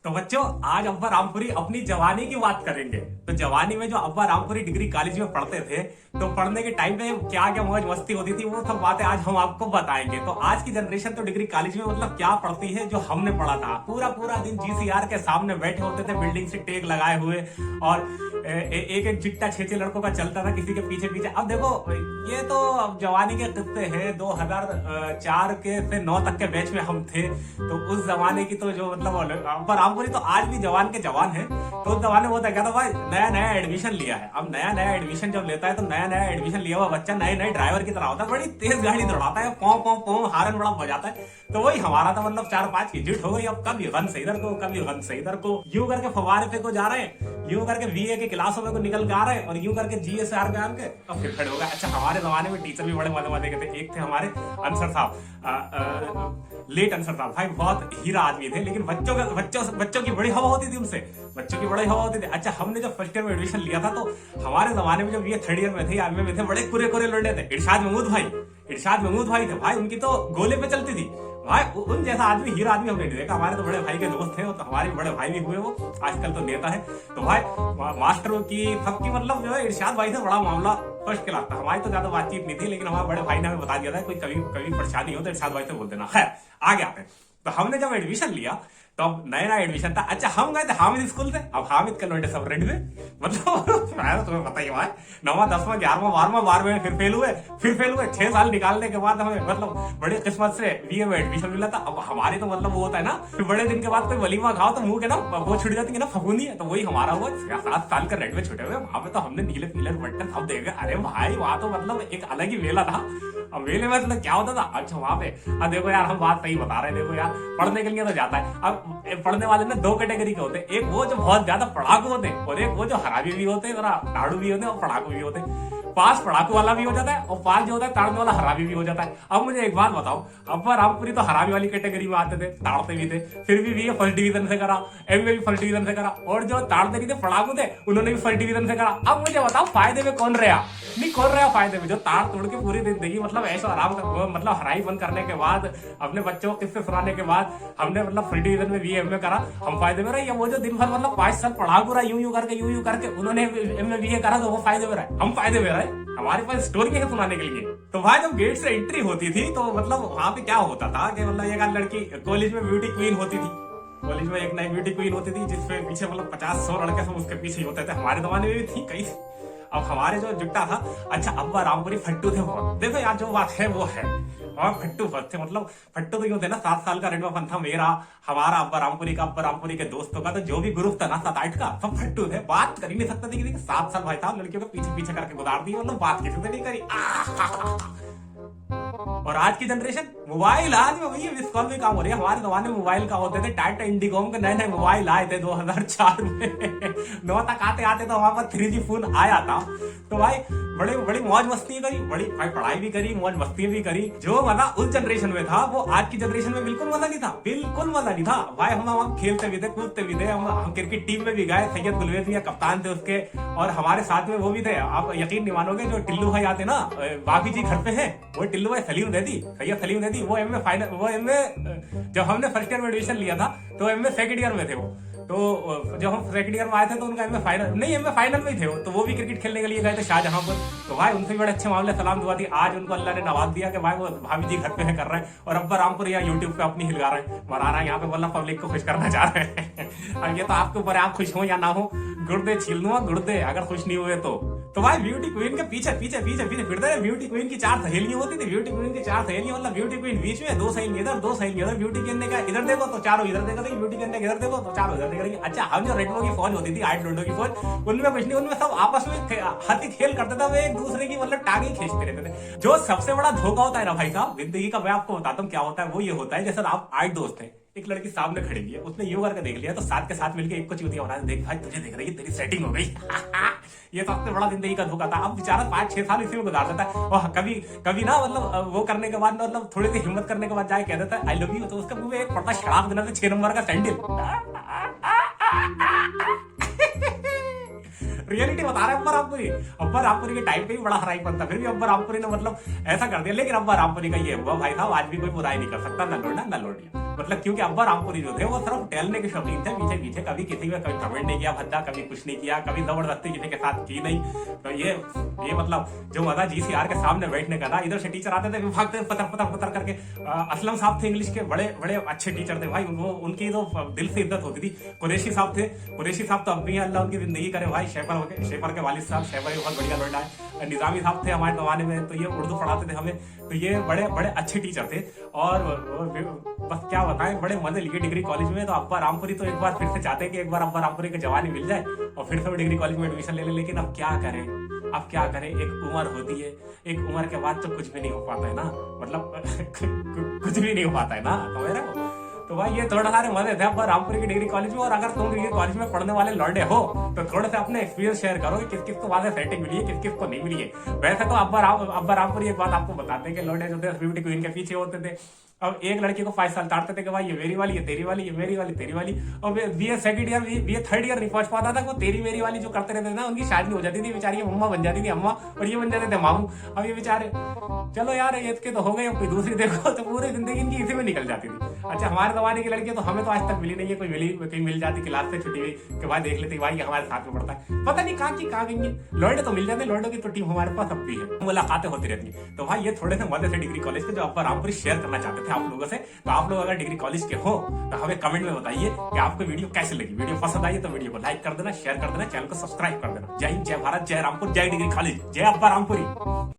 तो बच्चों आज अब्बा रामपुरी अपनी जवानी की बात करेंगे। तो जवानी में जो अब्बा रामपुरी डिग्री कॉलेज में पढ़ते थे तो पढ़ने के टाइम पे क्या क्या मौज मस्ती होती थी वो सब बातें आज हम आपको बताएंगे। तो आज की जनरेशन तो डिग्री कॉलेज में मतलब क्या पढ़ती है जो हमने पढ़ा था। पूरा पूरा दिन जीसीआर के सामने बैठे होते थे बिल्डिंग से टेक लगाए हुए और एक एक चिट्टा छह लड़कों का चलता था किसी के पीछे पीछे। अब देखो ये तो अब जवानी के किस्से हैं। 2004 के से 9 तक के बैच में हम थे तो उस जमाने की तो जो मतलब अब्बा रामपुरी तो आज भी जवान के जवान है। तो उस जमाने में होता क्या था भाई, नया नया एडमिशन लिया है। अब नया नया एडमिशन जब लेता है तो नया नया एडमिशन लिया हुआ बच्चा नए नए ड्राइवर की तरह होता है, बड़ी तेज गाड़ी दौड़ाता है, पौ पौ पौ हारन बड़ा बजाता है। तो वही हमारा था, मतलब 4-5 की जिट हो गई। अब कभी गन से इधर को कभी गन से इधर को, यूं करके फवारे पे को जा रहे हैं, यूं करके बीए के क्लासों में को निकल के आ रहे हैं और यूं करके जीएसआर में आके अब फिर खड़े हो गए। अच्छा हमारे जमाने में टीचर भी बड़े मजे मजे के थे। एक थे हमारे अंसर साहब, लेट अंसर साहब भाई, बहुत हीरा आदमी थे। लेकिन बच्चों की बड़ी हवा होती थी उनसे, बच्चों की बड़ी हवा होती थी। अच्छा हमने जब फर्स्ट ईयर में एडमिशन लिया था तो हमारे जमाने में जब ये थर्ड ईयर में थे, आर्मी में थे, बड़े कुरे कुरे लड़े थे। इरशाद महमूद भाई थे भाई, उनकी तो गोले पे चलती थी भाई। उन जैसा आदमी हीरा आदमी हमने नहीं देखा। हमारे तो बड़े भाई के दोस्त थे, तो हमारे बड़े भाई भी हुए, वो आजकल तो नेता है। तो भाई मास्टरों की सबकी मतलब जो है इरशाद भाई से बड़ा मामला फर्स्ट क्लास था। हमारी तो ज्यादा बातचीत नहीं थी, लेकिन हमारे बड़े भाई ने हमें बता दिया था कोई कभी परेशानी हो तो इरशाद भाई से बोल देना। खैर आगे आते हैं। तो हमने जब एडमिशन लिया तो अब नया नया एडमिशन था। अच्छा हम गए थे हामिद स्कूल से। अब हामिद के लोटे सब रेड में, मतलब तुम्हें पता ही भाई, 9वां 10वां 11वां 12वां 12वें में फिर फेल हुए 6 साल निकालने के बाद हमें मतलब बड़ी किस्मत से बीए में एडमिशन मिला था। अब हमारे तो मतलब वो होता है ना, फिर बड़े दिन के बाद कोई वलीमा खाओ तो मुंह के ना वो छुट जाती है ना, फफूंदी है। तो वही हमारा हुआ 7 साल का रेड में छुटे हुए। वहां पे तो हमने नीले पीले बटन सब देखे। अरे भाई वहां तो मतलब एक अलग ही मेला था। अब मेले में मतलब क्या होता था, अच्छा वहां पे अब देखो यार हम बात सही बता रहे हैं। देखो यार पढ़ने के लिए तो जाता है। अब पढ़ने वाले ना 2 कैटेगरी के होते हैं, एक वो जो बहुत ज्यादा पढ़ाकू होते हैं और एक वो जो हरामी भी होते हैं, दाड़ू भी होते हैं और पढ़ाकू भी होते हैं। पास पढ़ाकू वाला भी हो जाता है और पास जो होता है ताड़ने वाला हरामी भी हो जाता है। अब मुझे एक बात बताओ, अब्बा रामपुरी तो हरामी वाली कैटेगरी में आते थे, ताड़ते भी थे, फिर भी बीए फर्स्ट डिवीजन से करा, एमए भी फर्स्ट डिवीजन से करा, और जो ताड़ते भी थे पढ़ाकू थे उन्होंने भी फर्स्ट डिवीजन से करा। अब मुझे बताओ फायदे में कौन रहा? नहीं कौन रहा फायदे में? जो ताड़ तोड़ के पूरी जिंदगी मतलब ऐसा आराम से मतलब हराई बंद करने के बाद अपने बच्चों को किस्से सुनाने के बाद हमने मतलब फर्स्ट डिवीजन में बीए एमए करा, हम फायदे में रहे। या वो जो दिन भर मतलब 5 साल पढ़ाकू रहा यूं करके उन्होंने एमए बीए करा तो वो फायदे में रहे, हम फायदे में रहे। हमारे पास स्टोरी है सुनाने के लिए। तो भाई जब गेट से एंट्री होती थी तो मतलब वहां पे क्या होता था कि मतलब एक लड़की कॉलेज में ब्यूटी क्वीन होती थी। कॉलेज में एक नई ब्यूटी क्वीन होती थी जिसपे पीछे मतलब 50-100 लड़के सब उसके पीछे होते थे। हमारे जमाने में भी थी कई। अब हमारे जो जुट्टा था, अच्छा अब्बा रामपुरी फट्टू थे बहुत। देखो यार जो बात है वो है, और फट्टू थे। मतलब फट्टू तो यूं थे ना, 7 साल का रेडवापन था मेरा, हमारा, अब्बा रामपुरी के दोस्तों का, तो जो भी ग्रुप था ना 7-8 का, सब फट्टू थे। बात कर ही नहीं सकते थे कि 7 साल भाई साहब लड़कियों के पीछे पीछे करके गुजार दी, मतलब बात किसी से नहीं करी। और आज की जनरेशन मोबाइल, आज में वही मिस कॉल भी काम हो रही है। हमारे जमाने में मोबाइल का होते थे, टाटा इंडिकॉम के नए नए मोबाइल आए थे 2004 में। 9 तक आते तो वहां पर 3G फोन आया था। तो भाई बड़ी मौज मस्ती करी, बड़ी भाई पढ़ाई भी करी, मौज मस्ती भी करी। जो मजा उस जनरेशन में था वो आज की जनरेशन में बिल्कुल मजा नहीं था, बिल्कुल मजा नहीं था भाई। हम खेलते भी थे, कूदते भी थे, हम क्रिकेट टीम में भी गए, सैयद गुलवेज भी कप्तान थे उसके, और हमारे साथ में वो भी थे। आप यकीन नहीं मानोगे, जो टिल्लू भाई आते ना, बाबी जी घर पे है, वो टिल्लू भाई सैयद सलीम दे दी। वो एमए जब हमने फर्स्ट ईयर में एडमिशन लिया था तो एमए सेकंड ईयर में थे वो। तो जब हम सेकंड ईयर में आए थे तो उनका एमए फाइनल में ही थे वो। तो वो भी क्रिकेट खेलने के लिए गए थे शाहजहांपुर। तो भाई उनसे भी बड़े अच्छे मामले सलाम दुआ थी। आज उनको अल्लाह ने नवाज दिया कि भाई वो भाभी जी घर पे है कर रहे हैं, और अब्बा रामपुर यहाँ यूट्यूब पे अपनी हिलगा रहे हैं, मरा रहा है यहाँ पे, मतलब पब्लिक को खुश करना चाह रहे हैं। अब ये तो आपके ऊपर, आप खुश हो या ना हो, गुर्दे छील दूंगा गुर्दे अगर खुश नहीं हुए तो भाई ब्यूटी क्वीन के पीछे फिरते रहे। ब्यूटी क्वीन की 4 सहेलियां होती थी, ब्यूटी क्वीन की 4 सहेलियां, मतलब ब्यूटी क्वीन बीच में, 2 सहेली इधर 2 सहेली उधर। ब्यूटी क्वीन ने कहा इधर देखो तो चारों इधर देखो, ब्यूटी क्वीन ने इधर देखो तो चारों इधर देख रही। अच्छा हम जो रेडमो की फौज होती थी, 8 रेडो की फौज, उनमें कुछ नहीं, उनमें सब आपस में हंसी खेल करते थे, वो एक दूसरे की मतलब टांगे खींचते रहते थे। जो सबसे बड़ा धोखा होता है ना भाई साहब जिंदगी का, मैं आपको बताता हूँ क्या होता है। वो ये होता है जैसे आप 8 दोस्त हैं, एक लड़की सामने खड़ी हुई है, उसने यूं करके देख लिया तो साथ के साथ मिलकर एक को चूतिया बना, देख भाई तुझे देख रही है, तेरी सेटिंग हो गई। ये सबसे बड़ा जिंदगी का धोखा था। अब बेचारा 5-6 साल इसी में गुजार देता है, और कभी ना मतलब वो करने के बाद मतलब थोड़ी सी हिम्मत करने के बाद जाए कह देता है आई लव यू, तो उसके मुंह में एक पड़ता शराब देना से 6 नंबर का सैंडल। रियलिटी बता रहे अब्बा रामपुरी के टाइम पे भी बड़ा हराईपन था, फिर भी अब्बा रामपुरी ने मतलब ऐसा कर दिया। लेकिन अब्बा रामपुरी का ये हुआ भाई साहब, आज भी कोई बुराई नहीं कर सकता, ना लोड़ा ना लोटिया। मतलब क्योंकि अब्बा रामपुरी जो थे वो सिर्फ टहलने के शौकीन थे, पीछे पीछे कभी किसी में कभी कमेंट नहीं किया भद्दा, कभी कुछ नहीं किया, कभी जबरदस्ती किसी के साथ की नहीं। तो ये मतलब जो मजा जीसीआर के सामने बैठने का था, इधर से टीचर आते थे भागते पतर पतर पतर करके। असलम साहब थे इंग्लिश के बड़े बड़े अच्छे टीचर थे भाई, वो उनकी तो दिल से इज्जत होती थी। कुरैशी साहब थे, कुरैशी साहब तो अब भी अल्लाह उनकी जिंदगी करे भाई, शेफर के वालिद साहब, शेफर बहुत बढ़िया लौंडा है। निजामी साहब थे हमारे जमाने में, तो ये उर्दू पढ़ाते थे हमें, तो ये बड़े बड़े अच्छे टीचर थे। और बस क्या बताएं, बड़े मजे लिए डिग्री कॉलेज में। तो अब्बा रामपुरी तो एक बार फिर से चाहते हैं कि एक बार अब्बा रामपुरी की जवानी मिल जाए और फिर से वो डिग्री कॉलेज में एडमिशन ले ले, लेकिन अब क्या करें, अब क्या करें, एक उम्र होती है, एक उम्र के बाद तो कुछ भी नहीं हो पाता है ना, मतलब कुछ भी नहीं हो पाता है ना, तो मेरा तो भाई ये थोड़ा सारे मजे थे अब्बा रामपुरी की डिग्री कॉलेज में। और अगर तुम डिग्री कॉलेज में पढ़ने वाले लौंडे हो तो थोड़े से अपने एक्सपीरियंस शेयर करो कि किस किस को वहां सेटिंग मिली है, किस किस को नहीं मिली है। वैसे तो अब्बा रामपुरी एक बात आपको बताते हैं कि लौंडे जो थे ब्यूटी क्वीन के पीछे होते थे। अब एक लड़की को 5 साल ताड़ते थे कि भाई ये मेरी वाली, ये तेरी वाली, ये मेरी वाली, तेरी वाली। और BA second year, BA third year नहीं पहुंच पाता था, वो तेरी मेरी वाली जो करते रहते थे ना, उनकी शादी हो जाती थी, बेचारी मम्मा बन जाती थी अम्मा, और ये बन जाते थे मामू। अब ये बेचारे चलो यार एज के तो हो गए, कोई दूसरी देखो तो पूरी जिंदगी इनकी इसी में निकल जाती थी। अच्छा हमारे जमाने की लड़की तो हमें तो आज तक मिली नहीं है, कोई मिली कहीं मिल जाती क्लास से छुट्टी हुई कि भाई देख लेते भाई हमारे साथ में पढ़ता है, पता नहीं कहाँ की कहाँ गई है। लौंडे तो मिल जाते, लौंडों की तो टीम हमारे पास अब भी है, मुलाकातें होती रहती है। तो भाई ये थोड़े से मजे थे डिग्री कॉलेज के जो अब्बा रामपुरी शेयर करना चाहते थे आप लोगों से। तो आप लोग अगर डिग्री कॉलेज के हो तो हमें कमेंट में बताइए कि आपको वीडियो कैसे लगी। वीडियो पसंद आई तो वीडियो को लाइक कर देना, शेयर कर देना, चैनल को सब्सक्राइब कर देना। जय हिंद, जय भारत, जय रामपुर, जय डिग्री कॉलेज, जय अब्बा रामपुरी।